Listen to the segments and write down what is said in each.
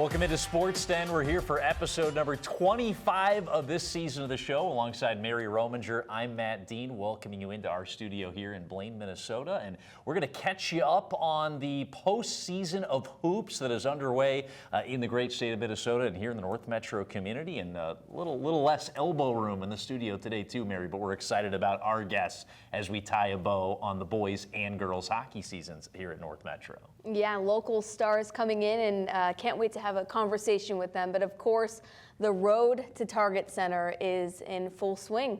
Welcome into Sports Den. We're here for episode number 25 of this season of the show. Alongside Mary Rominger, I'm Matt Dean, welcoming you into our studio here in Blaine, Minnesota. And we're going to catch you up on the postseason of hoops that is underway in the great state of Minnesota and here in the North Metro community. And a little less elbow room in the studio today too, Mary. But we're excited about our guests as we tie a bow on the boys and girls hockey seasons here at North Metro. Yeah, local stars coming in, and can't wait to have a conversation with them. But of course, the road to Target Center is in full swing.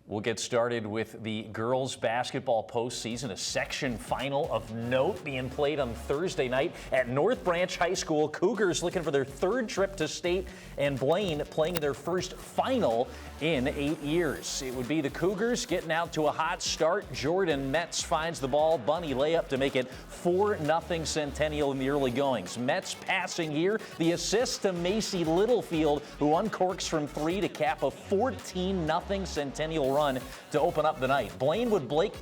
We'll get started with the girls basketball postseason, a section final of note being played on Thursday night at North Branch High School. Cougars looking for their third trip to state, and Blaine playing in their first final in 8 years. It would be the Cougars getting out to a hot start. Jordan Metz finds the ball, bunny layup to make it 4-0 Centennial in the early goings. Metz passing here, the assist to Macy Littlefield, who uncorks from three to cap a 14-0 Centennial run to open up the night. Blaine would break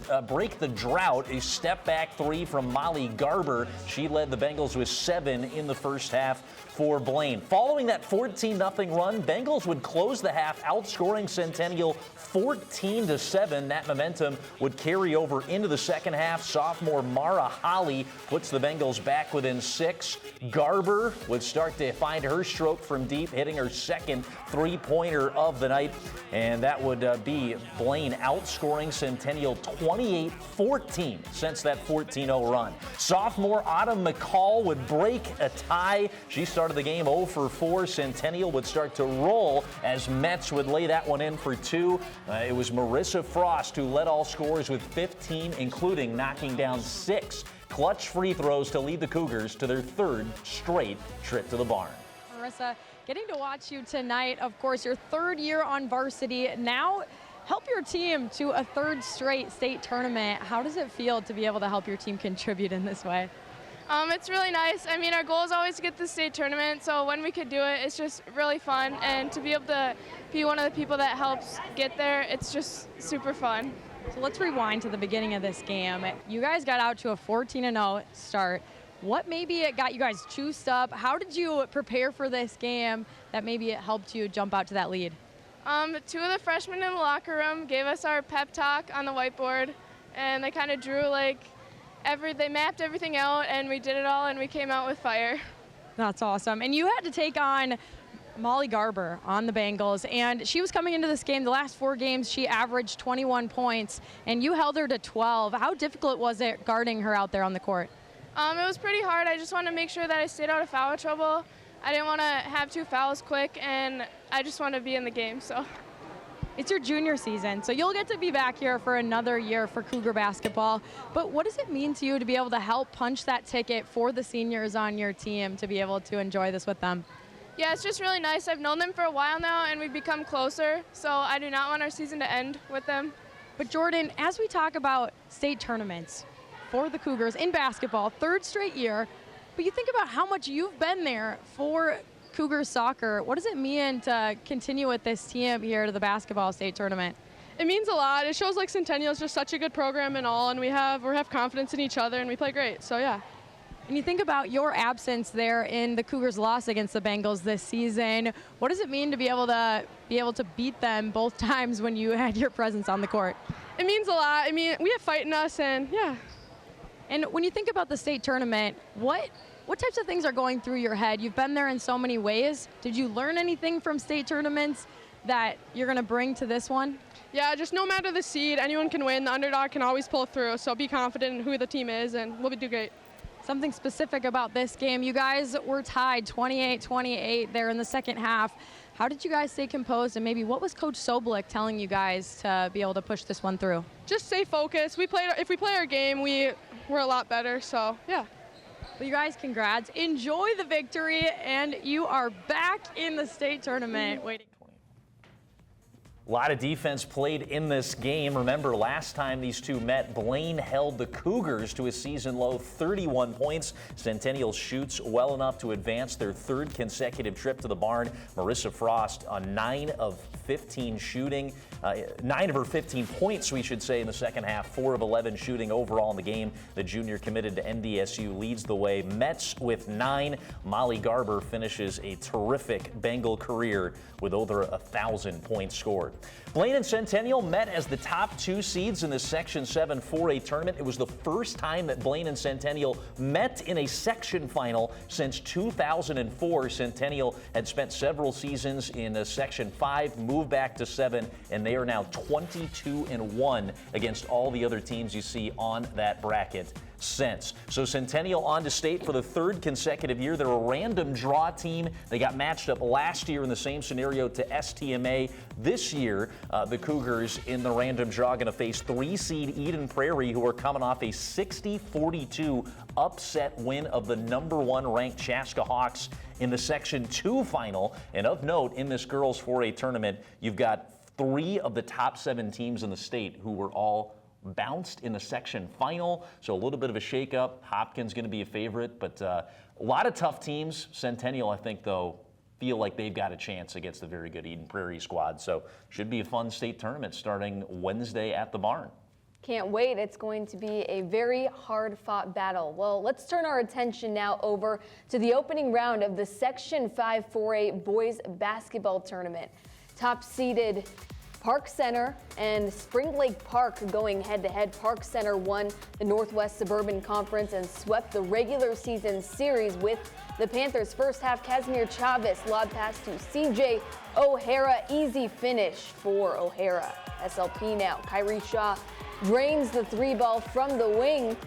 the drought, a step-back three from Molly Garber. She led the Bengals with 7 in the first half for Blaine. Following that 14-0 run, Bengals would close the half, outscoring Centennial 14-7. That momentum would carry over into the second half. Sophomore Mara Holly puts the Bengals back within 6. Garber would start to find her stroke from deep, hitting her second three-pointer of the night, and that would be Blaine outscoring Centennial 28-14 since that 14-0 run. Sophomore Autumn McCall would break a tie. She started the game 0 for 4. Centennial would start to roll as Metz would lay that one in for 2. It was Marissa Frost who led all scorers with 15, including knocking down 6 clutch free throws to lead the Cougars to their third straight trip to the barn. Marissa, getting to watch you tonight, of course, your third year on varsity. Now help your team to a third straight state tournament. How does it feel to be able to help your team contribute in this way? It's really nice. I mean, our goal is always to get to the state tournament, so when we could do it, it's just really fun. And to be able to be one of the people that helps get there, it's just super fun. So let's rewind to the beginning of this game. You guys got out to a 14-0 start. What maybe it got you guys juiced up? How did you prepare for this game that maybe it helped you jump out to that lead? 2 of the freshmen in the locker room gave us our pep talk on the whiteboard, and they kind of drew they mapped everything out, and we did it all, and we came out with fire. That's awesome. And you had to take on Molly Garber on the Bengals, and she was coming into this game. The last 4 games, she averaged 21 points, and you held her to 12. How difficult was it guarding her out there on the court? It was pretty hard. I just wanted to make sure that I stayed out of foul trouble. I didn't want to have 2 fouls quick, and I just wanted to be in the game. So it's your junior season, so you'll get to be back here for another year for Cougar basketball. But what does it mean to you to be able to help punch that ticket for the seniors on your team to be able to enjoy this with them? Yeah, it's just really nice. I've known them for a while now, and we've become closer, so I do not want our season to end with them. But Jordan, as we talk about state tournaments for the Cougars in basketball, 3rd straight year, but you think about how much you've been there for Cougars soccer. What does it mean to continue with this team here to the basketball state tournament? It means a lot. It shows like Centennial is just such a good program and all, and we have confidence in each other, and we play great. So yeah. And you think about your absence there in the Cougars' loss against the Bengals this season. What does it mean to be able to beat them both times when you had your presence on the court? It means a lot. I mean, we have fight in us, and yeah. And when you think about the state tournament, what types of things are going through your head? You've been there in so many ways. Did you learn anything from state tournaments that you're going to bring to this one? Yeah, just no matter the seed, anyone can win. The underdog can always pull through, so be confident in who the team is, and we'll do great. Something specific about this game, you guys were tied 28-28 there in the second half. How did you guys stay composed, and maybe what was Coach Sobolik telling you guys to be able to push this one through? Just stay focused. If we play our game, we're a lot better, so yeah. Well, you guys, congrats. Enjoy the victory, and you are back in the state tournament. Waiting. A lot of defense played in this game. Remember, last time these two met, Blaine held the Cougars to a season-low 31 points. Centennial shoots well enough to advance their third consecutive trip to the barn. Marissa Frost on 9 of 15 shooting. 9 of her 15 points, we should say, in the second half. 4 of 11 shooting overall in the game. The junior committed to NDSU leads the way. Mets with 9. Molly Garber finishes a terrific Bengal career with over 1,000 points scored. Blaine and Centennial met as the top 2 seeds in the Section 7 4A tournament. It was the first time that Blaine and Centennial met in a section final since 2004. Centennial had spent several seasons in Section 5, moved back to 7, and they are now 22-1 against all the other teams you see on that bracket since. So Centennial on to state for the 3rd consecutive year. They're a random draw team. They got matched up last year in the same scenario to STMA. This year, the Cougars in the random draw going to face 3-seed Eden Prairie, who are coming off a 60-42 upset win of the #1 ranked Chaska Hawks in the Section 2 final. And of note, in this girls 4A tournament, you've got 3 of the top 7 teams in the state who were all bounced in the section final, so a little bit of a shakeup. Hopkins going to be a favorite, but a lot of tough teams. Centennial, I think, though, feel like they've got a chance against the very good Eden Prairie squad, so should be a fun state tournament starting Wednesday at the barn. Can't wait. It's going to be a very hard-fought battle. Well, let's turn our attention now over to the opening round of the Section 5 4A boys basketball tournament. Top-seeded Park Center and Spring Lake Park going head-to-head. Park Center won the Northwest Suburban Conference and swept the regular season series with the Panthers. First half, Casimir Chavez lob pass to CJ O'Hara. Easy finish for O'Hara. SLP now. Kyrie Shaw drains the 3-ball from the wing.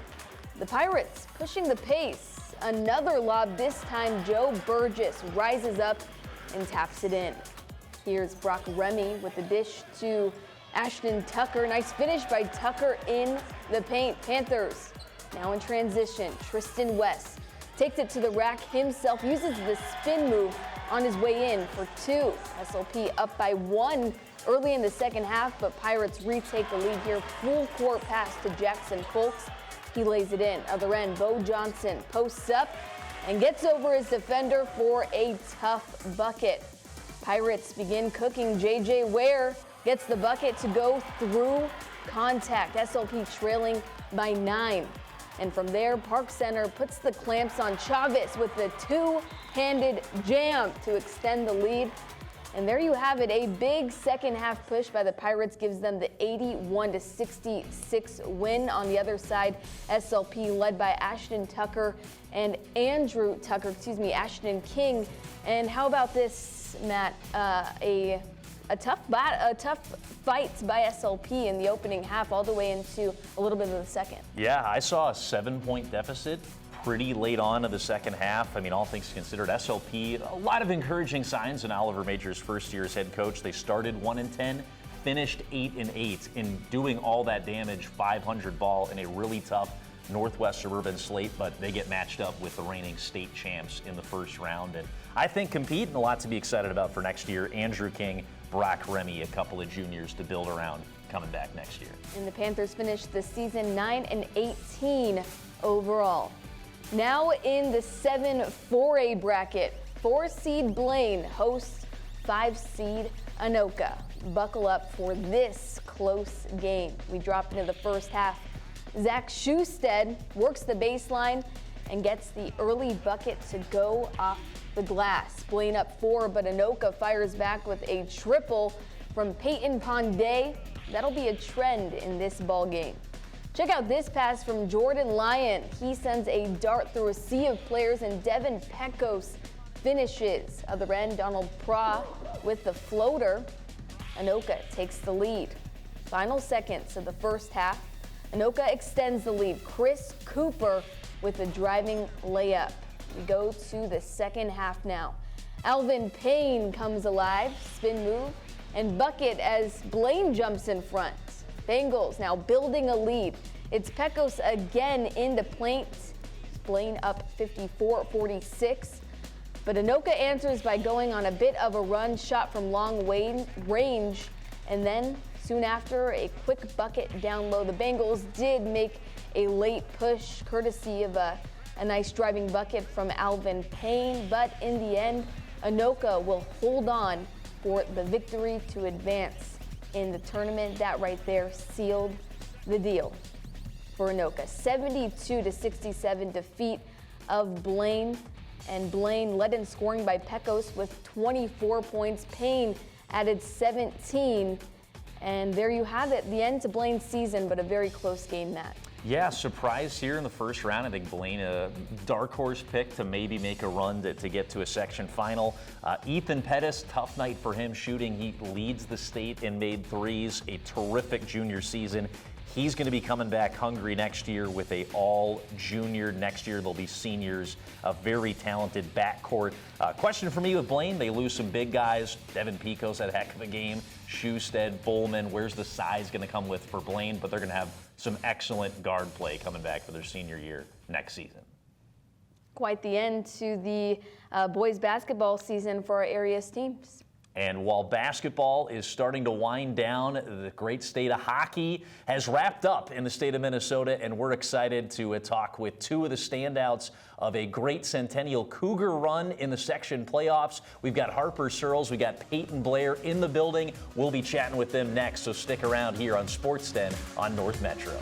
The Pirates pushing the pace. Another lob, this time Joe Burgess rises up and taps it in. Here's Brock Remy with the dish to Ashton Tucker. Nice finish by Tucker in the paint. Panthers now in transition. Tristan West takes it to the rack himself, uses the spin move on his way in for 2. SLP up by 1 early in the second half, but Pirates retake the lead here. Full court pass to Jackson Folks. He lays it in. Other end, Bo Johnson posts up and gets over his defender for a tough bucket. Pirates begin cooking. JJ Ware gets the bucket to go through contact. SLP trailing by 9. And from there, Park Center puts the clamps on Chavez with the 2-handed jam to extend the lead. And there you have it. A big second half push by the Pirates gives them the 81-66 win. On the other side, SLP led by Ashton Tucker and Ashton King. And how about this, Matt? A tough fight by SLP in the opening half all the way into a little bit of the second. Yeah, I saw a 7-point deficit pretty late on in the second half. I mean, all things considered, SLP, a lot of encouraging signs in Oliver Major's first year as head coach. They started 1-10, finished 8-8 in doing all that damage, 500 ball in a really tough Northwest Suburban slate, but they get matched up with the reigning state champs in the first round. And I think compete and a lot to be excited about for next year. Andrew King, Brock Remy, a couple of juniors to build around coming back next year. And the Panthers finished the season 9-18 overall. Now in the 7 4A bracket, 4-seed Blaine hosts 5-seed Anoka. Buckle up for this close game. We drop into the first half. Zach Schusted works the baseline and gets the early bucket to go off the glass. Blaine up 4, but Anoka fires back with a triple from Peyton Pondé. That'll be a trend in this ball game. Check out this pass from Jordan Lyon. He sends a dart through a sea of players, and Devin Pecos finishes. Other end, Donald Pra with the floater. Anoka takes the lead. Final seconds of the first half. Anoka extends the lead. Chris Cooper with a driving layup. We go to the second half now. Alvin Payne comes alive, spin move, and bucket as Blaine jumps in front. Bengals now building a lead. It's Pecos again in the paint. Blaine up 54-46. But Anoka answers by going on a bit of a run, shot from long range, And then soon after, a quick bucket down low. The Bengals did make a late push courtesy of a nice driving bucket from Alvin Payne, but in the end, Anoka will hold on for the victory to advance in the tournament. That right there sealed the deal for Anoka. 72-67 defeat of Blaine, and Blaine led in scoring by Pecos with 24 points. Payne added 17, and there you have it, the end to Blaine's season, but a very close game, Matt. Yeah, surprise here in the first round. I think Blaine, a dark horse pick to maybe make a run to get to a section final. Ethan Pettis, tough night for him shooting. He leads the state in made threes. A terrific junior season. He's going to be coming back hungry next year with a all junior. Next year they'll be seniors. A very talented backcourt. Question for me with Blaine, they lose some big guys. Devin Pecos had a heck of a game. Schusted, Bowman, where's the size going to come with for Blaine? But they're going to have some excellent guard play coming back for their senior year next season. Quite the end to the boys basketball season for our area's teams. And while basketball is starting to wind down, the great state of hockey has wrapped up in the state of Minnesota, and we're excited to talk with two of the standouts of a great Centennial Cougar run in the section playoffs. We've got Harper Searles, we got Peyton Blair in the building. We'll be chatting with them next, so stick around here on Sports Den on North Metro.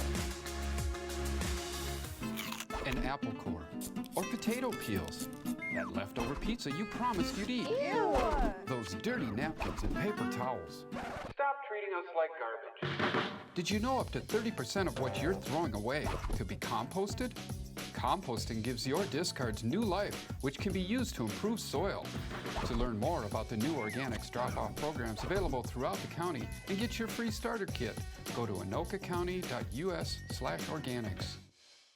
An apple core or potato peels. That leftover pizza you promised you'd eat. Ew! Those dirty napkins and paper towels. Stop treating us like garbage. Did you know up to 30% of what you're throwing away could be composted? Composting gives your discards new life, which can be used to improve soil. To learn more about the new organics drop-off programs available throughout the county and get your free starter kit, go to anokacounty.us/organics.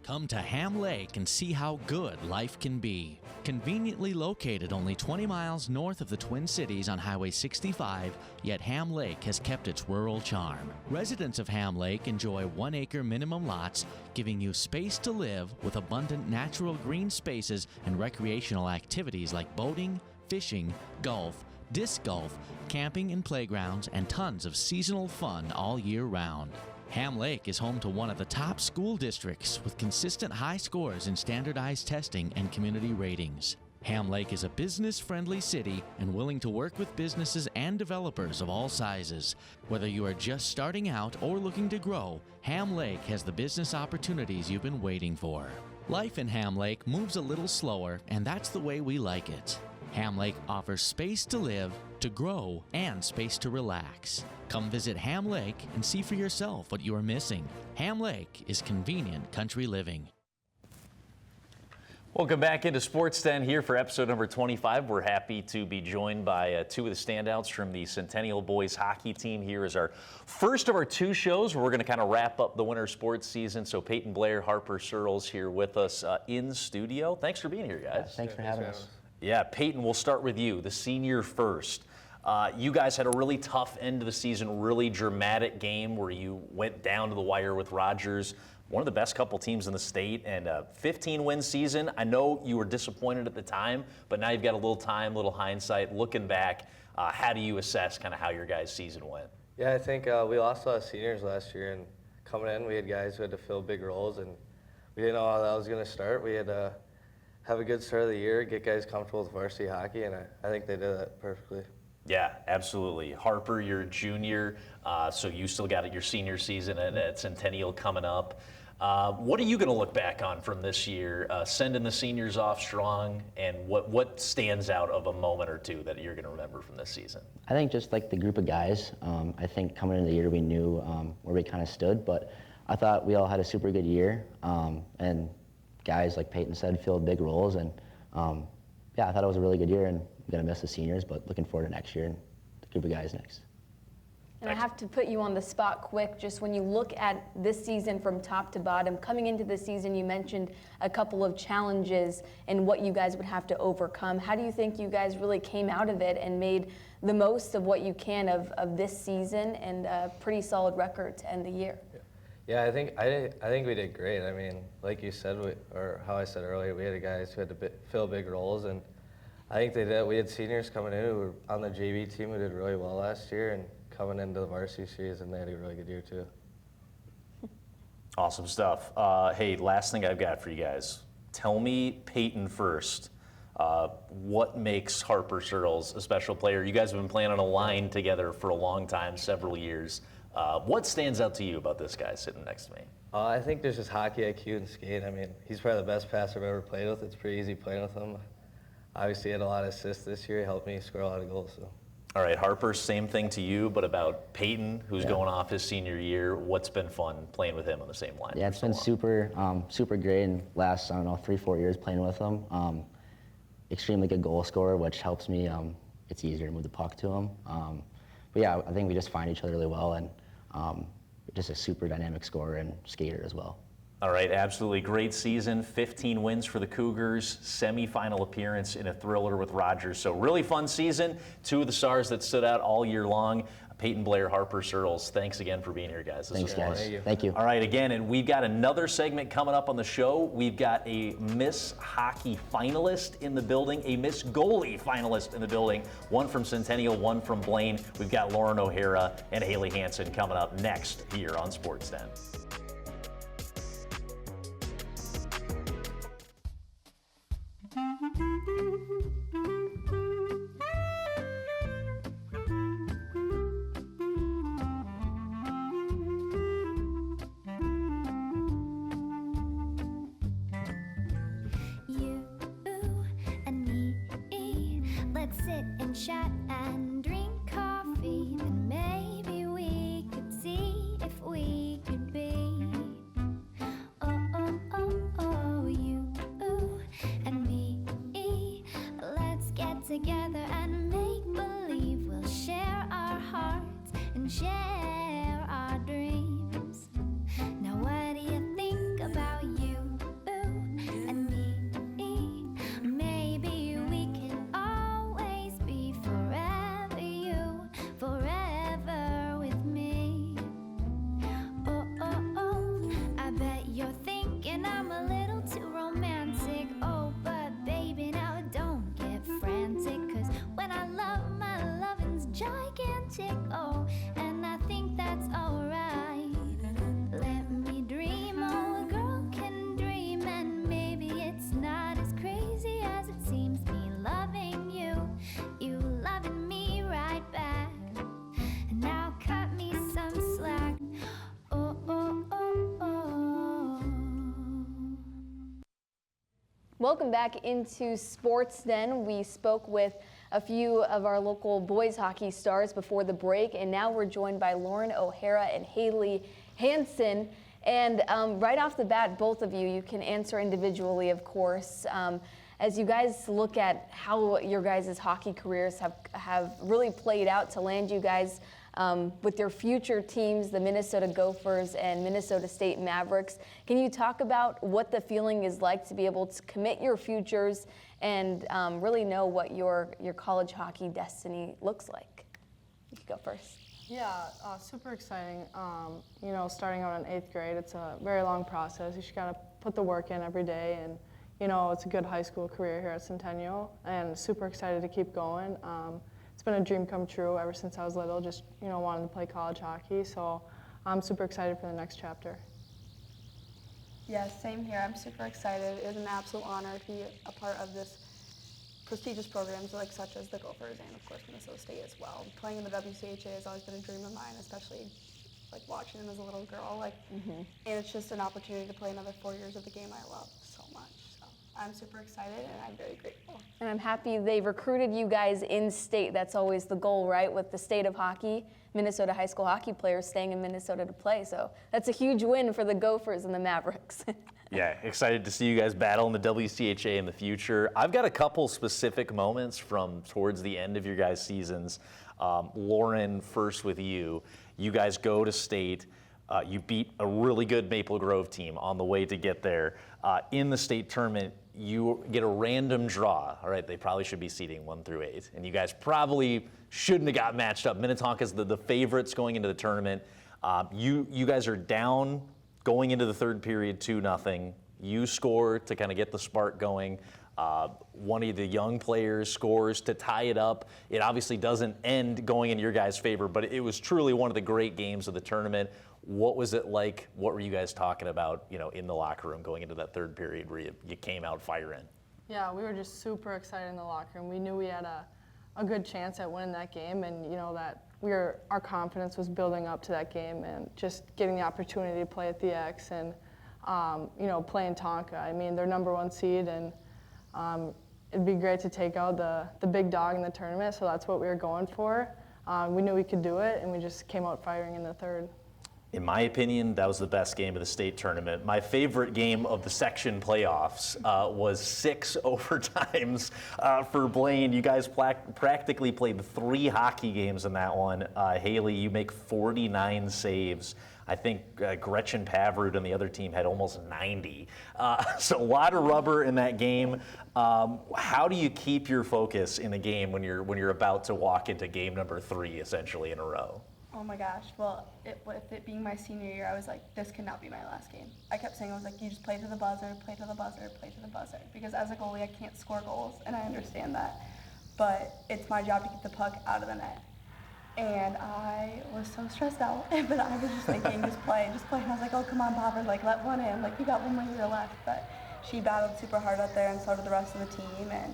Come to Ham Lake and see how good life can be. Conveniently located only 20 miles north of the Twin Cities on Highway 65, yet Ham Lake has kept its rural charm. Residents of Ham Lake enjoy 1-acre minimum lots, giving you space to live with abundant natural green spaces and recreational activities like boating, fishing, golf, disc golf, camping and playgrounds, and tons of seasonal fun all year round. Ham Lake is home to one of the top school districts with consistent high scores in standardized testing and community ratings. Ham Lake is a business-friendly city and willing to work with businesses and developers of all sizes. Whether you are just starting out or looking to grow, Ham Lake has the business opportunities you've been waiting for. Life in Ham Lake moves a little slower, and that's the way we like it. Ham Lake offers space to live, to grow, and space to relax. Come visit Ham Lake and see for yourself what you are missing. Ham Lake is convenient country living. Welcome back into Sports Den here for episode number 25. We're happy to be joined by two of the standouts from the Centennial boys hockey team. Here is our first of our two shows where we're going to kind of wrap up the winter sports season. So Peyton Blair, Harper Searles here with us in studio. Thanks for being here, guys. Thanks for having us. Yeah, Peyton, we'll start with you, the senior first. You guys had a really tough end of the season, really dramatic game where you went down to the wire with Rogers, one of the best couple teams in the state, and a 15-win season. I know you were disappointed at the time, but now you've got a little time, little hindsight. Looking back, how do you assess kind of how your guys' season went? Yeah, I think we lost a lot of seniors last year, and coming in, we had guys who had to fill big roles, and we didn't know how that was going to start. We had to have a good start of the year, get guys comfortable with varsity hockey, and I think they did that perfectly. Yeah, absolutely. Harper, you're a junior, so you still got your senior season at Centennial coming up. What are you going to look back on from this year, sending the seniors off strong, and what stands out of a moment or two that you're going to remember from this season? I think just like the group of guys, I think coming into the year we knew where we kind of stood, but I thought we all had a super good year, and guys, like Peyton said, filled big roles, and yeah, I thought it was a really good year, and I'm going to miss the seniors, but looking forward to next year and the group of guys next. And I have to put you on the spot quick, just when you look at this season from top to bottom, coming into the season, you mentioned a couple of challenges and what you guys would have to overcome. How do you think you guys really came out of it and made the most of what you can of this season and a pretty solid record to end the year? Yeah, I think we did great. I mean, like you said, or how I said earlier, we had guys who had to fill big roles, and I think they did. We had seniors coming in who were on the JV team who did really well last year, and coming into the varsity series, and they had a really good year too. Awesome stuff. Hey, last thing I've got for you guys. Tell me, Peyton first, what makes Harper Searles a special player? You guys have been playing on a line together for a long time, several years. What stands out to you about this guy sitting next to me? I think there's just hockey IQ and skate. I mean, he's probably the best passer I've ever played with. It's pretty easy playing with him. Obviously, he had a lot of assists this year. He helped me score a lot of goals. So. All right, Harper, same thing to you, but about Peyton, who's going off his senior year. What's been fun playing with him on the same line? Yeah, it's been super great in last, 3-4 years playing with him. Extremely good goal scorer, which helps me. It's easier to move the puck to him. But yeah, I think we just find each other really well, and just a super dynamic scorer and skater as well. All right, absolutely great season. 15 wins for the Cougars, semifinal appearance in a thriller with Rogers. So really fun season. Two of the stars that stood out all year long. Peyton Blair, Harper Searles, thanks again for being here, guys. This Thanks, was fun. guys. Thank you. All right, again, and we've got another segment coming up on the show. We've got a Miss Hockey finalist in the building, a Miss Goalie finalist in the building, one from Centennial, one from Blaine. We've got Lauren O'Hara and Haley Hansen coming up next here on SportsDen. You and me, let's sit and chat and drink coffee, and maybe we could see if we could be. Oh, oh, oh, oh, you and me, let's get together and make believe we'll share our hearts and share our dreams. Now what do you think about you and me? Maybe we can always be forever you, forever with me. Oh, oh, oh, I bet you're thinking I'm a little too romantic. Oh, but baby, now don't get frantic, 'cause when I love, my loving's gigantic. Oh, and I think that's alright. Let me dream, oh, a girl can dream, and maybe it's not as crazy as it seems. Me loving you, you loving me right back. And now cut me some slack. Oh, oh, oh, oh. Welcome back into SportsDen. We spoke with a few of our local boys hockey stars before the break, and now we're joined by Lauren O'Hara and Haley Hansen. And right off the bat, both of you can answer individually, of course. As you guys look at how your guys' hockey careers have really played out to land you guys with your future teams, the Minnesota Gophers and Minnesota State Mavericks, can you talk about what the feeling is like to be able to commit your futures and really know what your college hockey destiny looks like? You can go first. Yeah, super exciting. You know, starting out in 8th grade, it's a very long process. You just gotta put the work in every day, and you know, it's a good high school career here at Centennial, and super excited to keep going. It's been a dream come true ever since I was little, just, you know, wanting to play college hockey, so I'm super excited for the next chapter. Yeah, same here. I'm super excited. It was an absolute honor to be a part of this prestigious programs like such as the Gophers and of course Minnesota State as well. Playing in the WCHA has always been a dream of mine, especially like watching them as a little girl. And it's just an opportunity to play another 4 years of the game I love so much. So I'm super excited and I'm very grateful. And I'm happy they recruited you guys in state. That's always the goal, right? With the state of hockey, Minnesota high school hockey players staying in Minnesota to play. So that's a huge win for the Gophers and the Mavericks. Yeah, excited to see you guys battle in the WCHA in the future. I've got a couple specific moments from towards the end of your guys' seasons. Lauren, first with you. You guys go to state. You beat a really good Maple Grove team on the way to get there. In the state tournament, you get a random draw. All right, they probably should be seeding 1 through 8. And you guys probably shouldn't have got matched up. Minnetonka's the favorites going into the tournament. You guys are down going into the third period 2-0. You score to kind of get the spark going. One of the young players scores to tie it up. It obviously doesn't end going in your guys' favor, but it was truly one of the great games of the tournament. What was it like? What were you guys talking about, in the locker room going into that third period where you came out firing? Yeah, we were just super excited in the locker room. We knew we had a good chance at winning that game, and that our confidence was building up to that game, and just getting the opportunity to play at the X and playing Tonka. I mean, they're #1 seed, and it'd be great to take out the big dog in the tournament. So that's what we were going for. We knew we could do it, and we just came out firing in the third. In my opinion, that was the best game of the state tournament. My favorite game of the section playoffs was 6 overtimes for Blaine. You guys practically played 3 hockey games in that one. Haley, you make 49 saves. I think Gretchen Pavrud and the other team had almost 90. So a lot of rubber in that game. How do you keep your focus in a game when you're about to walk into game number 3 essentially in a row? Oh my gosh, well, with it being my senior year, I was like, this cannot be my last game. I kept saying, I was like, you just play to the buzzer, play to the buzzer, play to the buzzer. Because as a goalie, I can't score goals, and I understand that. But it's my job to keep the puck out of the net. And I was so stressed out, but I was just thinking, just play. And I was like, oh, come on, Bobber, let one in. You got one more year left. But she battled super hard out there, and so did the rest of the team. And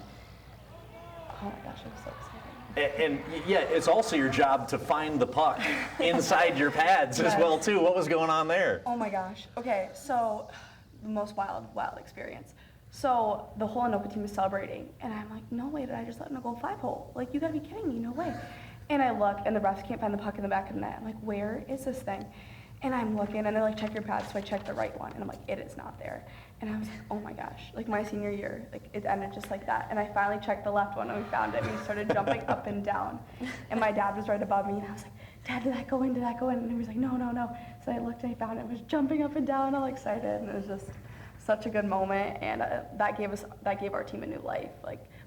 oh my gosh, it was so exciting. And yeah, it's also your job to find the puck inside your pads as well too. What was going on there? Oh my gosh. Okay, so the most wild experience. So the whole Anoka team is celebrating, and I'm like, no way did I just let them go 5-hole? You gotta be kidding me, no way. And I look, and the refs can't find the puck in the back of the net. I'm like, where is this thing? And I'm looking, and they're check your pads, so I check the right one, and I'm like, it is not there. And I was like, oh my gosh, my senior year, it ended just like that. And I finally checked the left one, and we found it, and we started jumping up and down. And my dad was right above me, and I was like, Dad, did that go in, And he was like, no. So I looked, and I found it, was jumping up and down, all excited, and it was just such a good moment, and that gave our team a new life.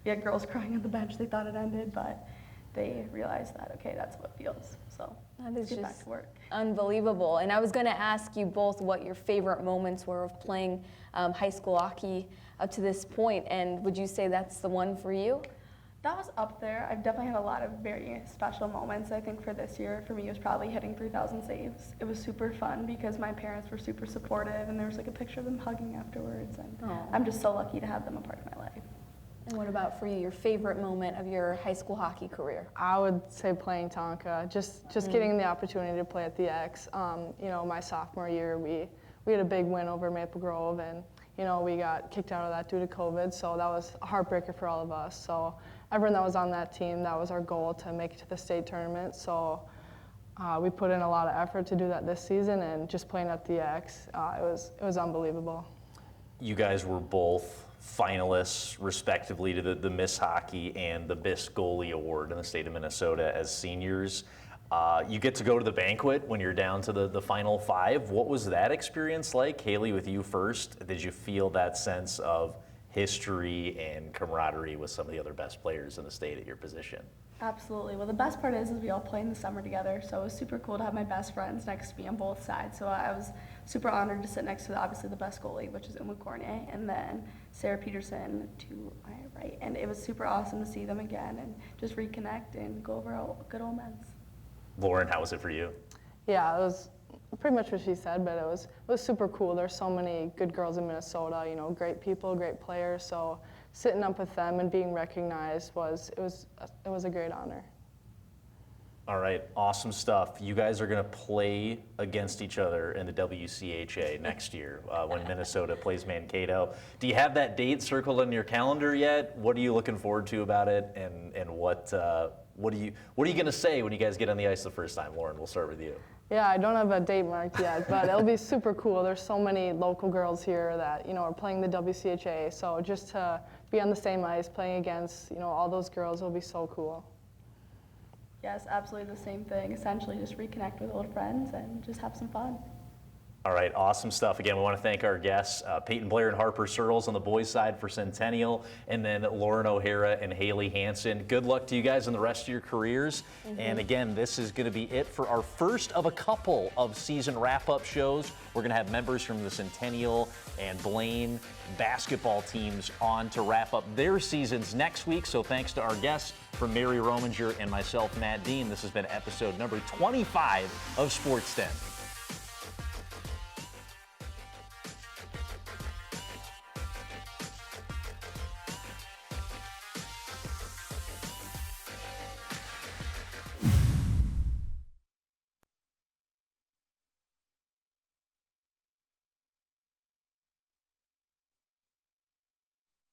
We had girls crying on the bench, they thought it ended, but they realized that, okay, that's what it feels. So that is get just back to work. Unbelievable. And I was going to ask you both what your favorite moments were of playing high school hockey up to this point, and would you say that's the one for you? That was up there. I've definitely had a lot of very special moments. I think for this year, for me, it was probably hitting 3,000 saves. It was super fun because my parents were super supportive, and there was a picture of them hugging afterwards, and I'm just so lucky to have them a part of my life. And what about for you, your favorite moment of your high school hockey career? I would say playing Tonka, just getting the opportunity to play at the X. My sophomore year, we had a big win over Maple Grove, and we got kicked out of that due to COVID, so that was a heartbreaker for all of us. So everyone that was on that team, that was our goal, to make it to the state tournament. So we put in a lot of effort to do that this season, and just playing at the X, it was unbelievable. You guys were both finalists, respectively, to the Miss Hockey and the Best Goalie Award in the state of Minnesota as seniors. You get to go to the banquet when you're down to the final 5. What was that experience like? Haley, with you first, did you feel that sense of history and camaraderie with some of the other best players in the state at your position? Absolutely. Well, the best part is we all play in the summer together, so it was super cool to have my best friends next to me on both sides. So I was super honored to sit next to obviously the best goalie, which is Emma Cornier, and then Sarah Peterson to my right. And it was super awesome to see them again and just reconnect and go over good old men's. Lauren, how was it for you? Yeah, it was pretty much what she said, but it was super cool. There's so many good girls in Minnesota, great people, great players. So sitting up with them and being recognized was a great honor. All right, awesome stuff. You guys are going to play against each other in the WCHA next year when Minnesota plays Mankato. Do you have that date circled on your calendar yet? What are you looking forward to about it, and what are you going to say when you guys get on the ice the first time? Lauren, we'll start with you. Yeah, I don't have a date marked yet, but it'll be super cool. There's so many local girls here that are playing the WCHA, so just to be on the same ice playing against all those girls will be so cool. Yes, absolutely the same thing. Essentially, just reconnect with old friends and just have some fun. All right, awesome stuff. Again, we want to thank our guests, Peyton Blair and Harper Searles on the boys' side for Centennial, and then Lauren O'Hara and Haley Hansen. Good luck to you guys in the rest of your careers. And again, this is going to be it for our first of a couple of season wrap-up shows. We're going to have members from the Centennial and Blaine basketball teams on to wrap up their seasons next week. So thanks to our guests, from Mary Rominger and myself, Matt Dean, this has been episode number 25 of Sports Den.